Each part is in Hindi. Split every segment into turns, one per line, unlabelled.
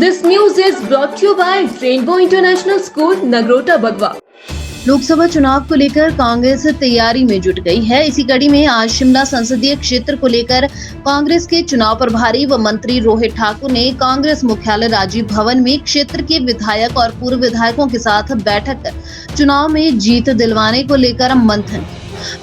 This news is brought to you by Rainbow International School, Nagrota, Bagwa.
Lok Sabha चुनाव को लेकर कांग्रेस तैयारी में जुट गई है। इसी कड़ी में आज शिमला संसदीय क्षेत्र को लेकर कांग्रेस के चुनाव प्रभारी व मंत्री रोहित ठाकुर ने कांग्रेस मुख्यालय राजीव भवन में क्षेत्र के विधायक और पूर्व विधायकों के साथ बैठक कर चुनाव में जीत दिलवाने को लेकर मंथन।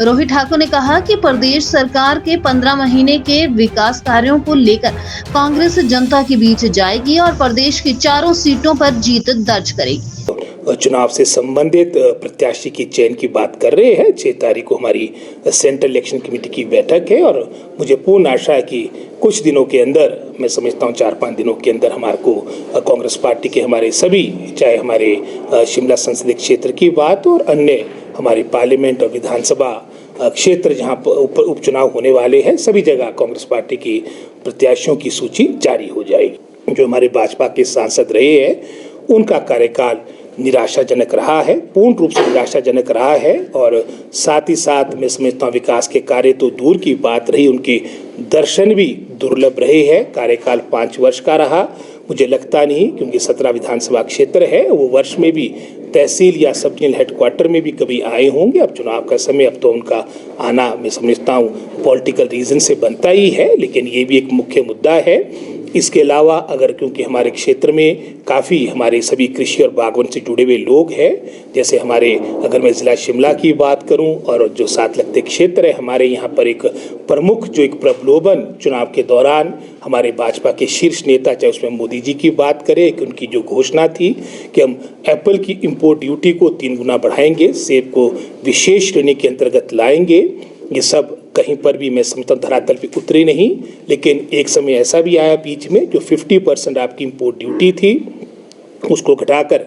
रोहित ठाकुर ने कहा कि प्रदेश सरकार के 15 महीने के विकास कार्यों को लेकर कांग्रेस जनता के बीच जाएगी और प्रदेश की चारों सीटों पर जीत दर्ज करेगी।
चुनाव से संबंधित प्रत्याशी की चयन की बात कर रहे हैं। 6 तारीख को हमारी सेंट्रल इलेक्शन कमेटी की बैठक है और मुझे पूर्ण आशा है कि कुछ दिनों के अंदर, मैं समझता हूँ 4-5 दिनों के अंदर हमारे को कांग्रेस पार्टी के हमारे सभी, चाहे हमारे शिमला संसदीय क्षेत्र की बात और अन्य हमारी पार्लियामेंट और विधानसभा क्षेत्र जहाँ उपचुनाव होने वाले हैं, सभी जगह कांग्रेस पार्टी की प्रत्याशियों की सूची जारी हो जाएगी। जो हमारे भाजपा के सांसद रहे हैं उनका कार्यकाल निराशाजनक रहा है, पूर्ण रूप से निराशाजनक रहा है और साथ ही साथ मैं समझता हूँ विकास के कार्य तो दूर की बात रही, उनके दर्शन भी दुर्लभ रहे हैं। कार्यकाल 5 वर्ष का रहा। मुझे लगता नहीं, क्योंकि 17 विधानसभा क्षेत्र है, वो वर्ष में भी तहसील या सब डिवीजनल हेडक्वार्टर में भी कभी आए होंगे। अब चुनाव का समय, अब तो उनका आना मैं समझता हूँ पॉलिटिकल रीजन से बनता ही है, लेकिन ये भी एक मुख्य मुद्दा है। इसके अलावा अगर, क्योंकि हमारे क्षेत्र में काफ़ी हमारे सभी कृषि और बागवान से जुड़े हुए लोग हैं, जैसे हमारे, अगर मैं ज़िला शिमला की बात करूं और जो साथ लगते क्षेत्र है, हमारे यहाँ पर एक प्रमुख जो एक प्रलोभन चुनाव के दौरान हमारे भाजपा के शीर्ष नेता, चाहे उसमें मोदी जी की बात करें कि उनकी जो घोषणा थी कि हम एप्पल की इम्पोर्ट ड्यूटी को 3 गुना बढ़ाएंगे, सेब को विशेष श्रेणी के अंतर्गत लाएंगे, ये सब कहीं पर भी मैं समझता हूँ धरातल पे उतरे नहीं। लेकिन एक समय ऐसा भी आया बीच में जो 50% आपकी इम्पोर्ट ड्यूटी थी उसको घटाकर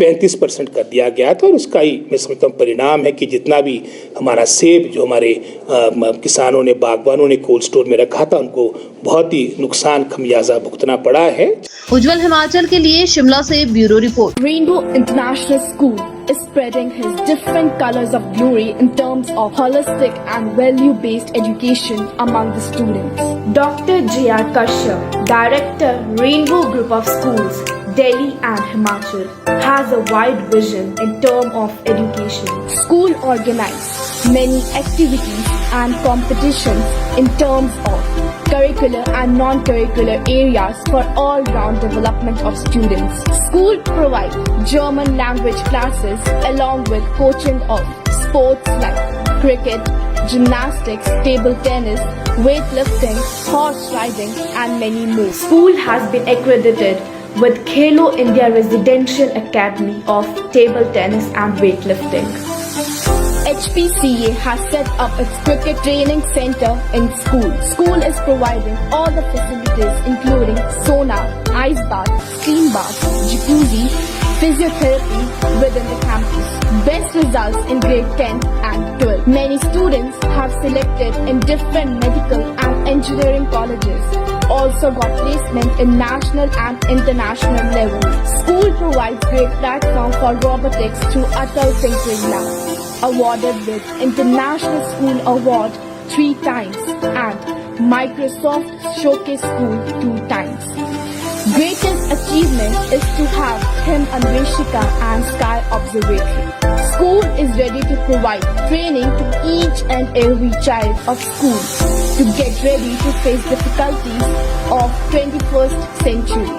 35% कर दिया गया था और उसका ही मैं समझता हूँ परिणाम है कि जितना भी हमारा सेब जो हमारे किसानों ने, बागवानों ने कोल्ड स्टोर में रखा था, उनको बहुत ही नुकसान खमियाजा भुगतना पड़ा है।
उज्जवल हिमाचल के लिए शिमला से bureau report.
Rainbow International School is spreading his different colors of glory in terms of holistic and value-based education among the students.
Dr. J.R. Kashyap, Director, Rainbow Group of Schools, Delhi and Himachal, has a wide vision in terms of education.
School organizes many activities and competitions in terms of curricular and non-curricular areas for all-round development of students. School provides German language classes along with coaching of sports like cricket, gymnastics, table tennis, weightlifting, horse riding and many more.
School has been accredited with Khelo India Residential Academy of Table Tennis and Weightlifting.
HPCA has set up its cricket training center in school. School is providing all the facilities including sauna, ice bath, steam bath, jacuzzi, physiotherapy within the campus. Best results in grade 10 and 12. Many students have selected in different medical and engineering colleges. Also got placement in national and international level. School provides great platform for robotics through Atal Tinkering Lab. Awarded with International School Award 3 times and Microsoft Showcase School 2 times. Greatest achievement is to have him Anveshika and Sky Observatory. School is ready to provide training to each and every child of school to get ready to face difficulties of 21st century.